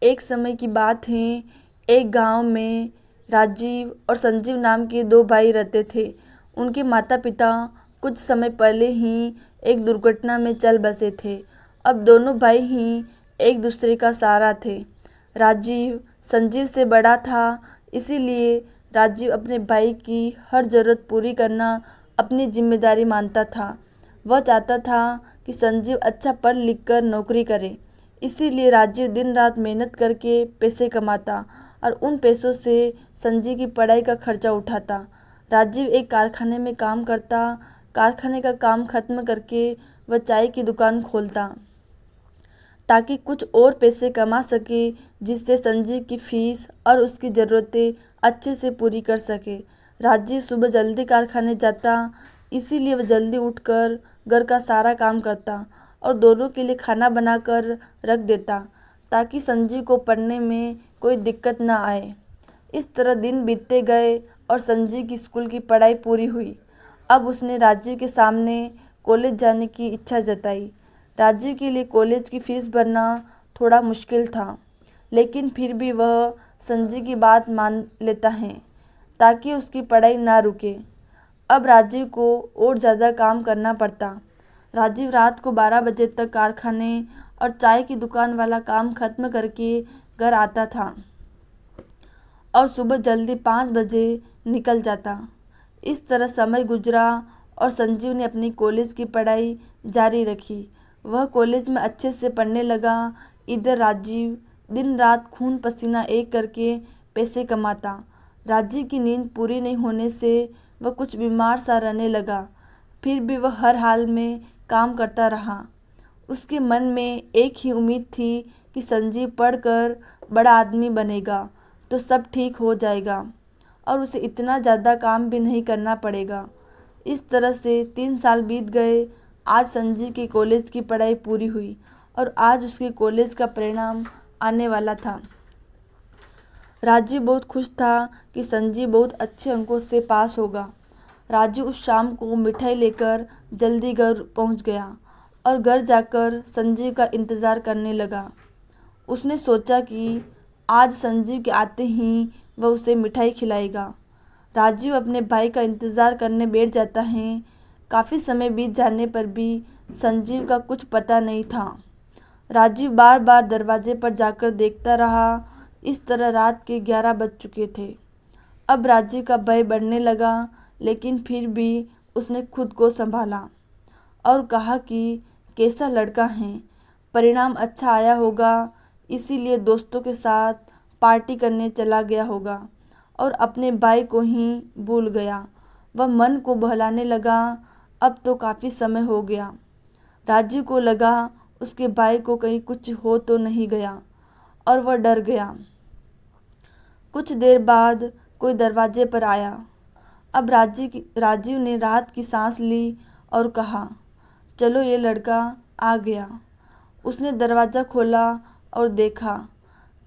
एक समय की बात है। एक गांव में राजीव और संजीव नाम के दो भाई रहते थे। उनके माता पिता कुछ समय पहले ही एक दुर्घटना में चल बसे थे। अब दोनों भाई ही एक दूसरे का सहारा थे। राजीव संजीव से बड़ा था, इसीलिए राजीव अपने भाई की हर ज़रूरत पूरी करना अपनी जिम्मेदारी मानता था। वह चाहता था कि संजीव अच्छा पढ़ लिख कर नौकरी करे, इसीलिए राजीव दिन रात मेहनत करके पैसे कमाता और उन पैसों से संजीव की पढ़ाई का खर्चा उठाता। राजीव एक कारखाने में काम करता। कारखाने का काम खत्म करके वह चाय की दुकान खोलता ताकि कुछ और पैसे कमा सके, जिससे संजीव की फीस और उसकी ज़रूरतें अच्छे से पूरी कर सके। राजीव सुबह जल्दी कारखाने जाता, इसीलिए वह जल्दी उठकर घर का सारा काम करता और दोनों के लिए खाना बनाकर रख देता ताकि संजीव को पढ़ने में कोई दिक्कत न आए। इस तरह दिन बीतते गए और संजीव की स्कूल की पढ़ाई पूरी हुई। अब उसने राजीव के सामने कॉलेज जाने की इच्छा जताई। राजीव के लिए कॉलेज की फीस भरना थोड़ा मुश्किल था, लेकिन फिर भी वह संजीव की बात मान लेता है ताकि उसकी पढ़ाई ना रुके। अब राजीव को और ज़्यादा काम करना पड़ता। राजीव रात को 12 बजे तक कारखाने और चाय की दुकान वाला काम खत्म करके घर आता था और सुबह जल्दी 5 बजे निकल जाता। इस तरह समय गुजरा और संजीव ने अपनी कॉलेज की पढ़ाई जारी रखी। वह कॉलेज में अच्छे से पढ़ने लगा। इधर राजीव दिन रात खून पसीना एक करके पैसे कमाता। राजीव की नींद पूरी नहीं होने से वह कुछ बीमार सा रहने लगा, फिर भी वह हर हाल में काम करता रहा। उसके मन में एक ही उम्मीद थी कि संजीव पढ़कर बड़ा आदमी बनेगा तो सब ठीक हो जाएगा और उसे इतना ज़्यादा काम भी नहीं करना पड़ेगा। इस तरह से 3 साल बीत गए। आज संजीव की कॉलेज की पढ़ाई पूरी हुई और आज उसके कॉलेज का परिणाम आने वाला था। राजीव बहुत खुश था कि संजीव बहुत अच्छे अंकों से पास होगा। राजीव उस शाम को मिठाई लेकर जल्दी घर पहुंच गया और घर जाकर संजीव का इंतज़ार करने लगा। उसने सोचा कि आज संजीव के आते ही वह उसे मिठाई खिलाएगा। राजीव अपने भाई का इंतज़ार करने बैठ जाता है। काफ़ी समय बीत जाने पर भी संजीव का कुछ पता नहीं था। राजीव बार बार दरवाजे पर जाकर देखता रहा। इस तरह रात के 11 बज चुके थे। अब राजीव का भय बढ़ने लगा, लेकिन फिर भी उसने खुद को संभाला और कहा कि कैसा लड़का है, परिणाम अच्छा आया होगा, इसीलिए दोस्तों के साथ पार्टी करने चला गया होगा और अपने भाई को ही भूल गया। वह मन को बहलाने लगा। अब तो काफ़ी समय हो गया। राजीव को लगा उसके भाई को कहीं कुछ हो तो नहीं गया और वह डर गया। कुछ देर बाद कोई दरवाजे पर आया। अब राजीव ने राहत की सांस ली और कहा, चलो ये लड़का आ गया। उसने दरवाज़ा खोला और देखा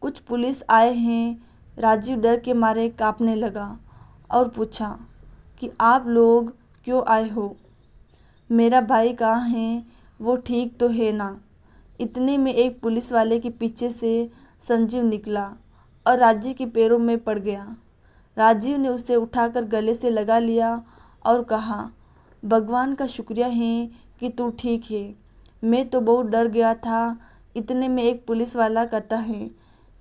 कुछ पुलिस आए हैं। राजीव डर के मारे कांपने लगा और पूछा कि आप लोग क्यों आए हो? मेरा भाई कहाँ है? वो ठीक तो है ना? इतने में एक पुलिस वाले के पीछे से संजीव निकला और राजीव के पैरों में पड़ गया। राजीव ने उसे उठाकर गले से लगा लिया और कहा, भगवान का शुक्रिया है कि तू ठीक है, मैं तो बहुत डर गया था। इतने में एक पुलिस वाला कहता है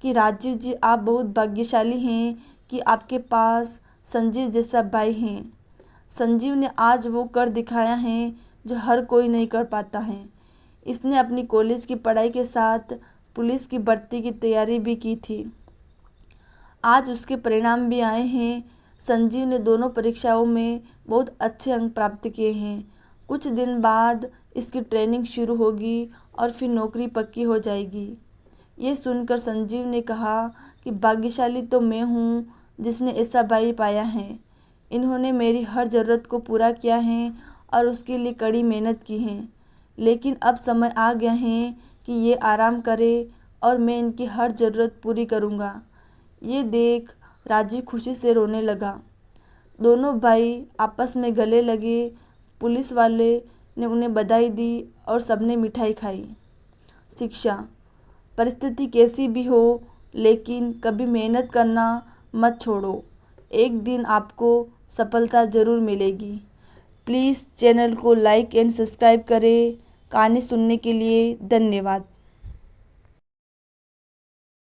कि राजीव जी, आप बहुत भाग्यशाली हैं कि आपके पास संजीव जैसा भाई है। संजीव ने आज वो कर दिखाया है जो हर कोई नहीं कर पाता है। इसने अपनी कॉलेज की पढ़ाई के साथ पुलिस की भर्ती की तैयारी भी की थी। आज उसके परिणाम भी आए हैं। संजीव ने दोनों परीक्षाओं में बहुत अच्छे अंक प्राप्त किए हैं। कुछ दिन बाद इसकी ट्रेनिंग शुरू होगी और फिर नौकरी पक्की हो जाएगी। ये सुनकर संजीव ने कहा कि भाग्यशाली तो मैं हूँ जिसने ऐसा भाई पाया है। इन्होंने मेरी हर ज़रूरत को पूरा किया है और उसके लिए कड़ी मेहनत की है। लेकिन अब समय आ गया है कि ये आराम करे और मैं इनकी हर ज़रूरत पूरी करूँगा। ये देख राजीव खुशी से रोने लगा। दोनों भाई आपस में गले लगे। पुलिस वाले ने उन्हें बधाई दी और सबने मिठाई खाई। शिक्षा। परिस्थिति कैसी भी हो, लेकिन कभी मेहनत करना मत छोड़ो। एक दिन आपको सफलता ज़रूर मिलेगी। प्लीज़ चैनल को लाइक एंड सब्सक्राइब करें। कहानी सुनने के लिए धन्यवाद।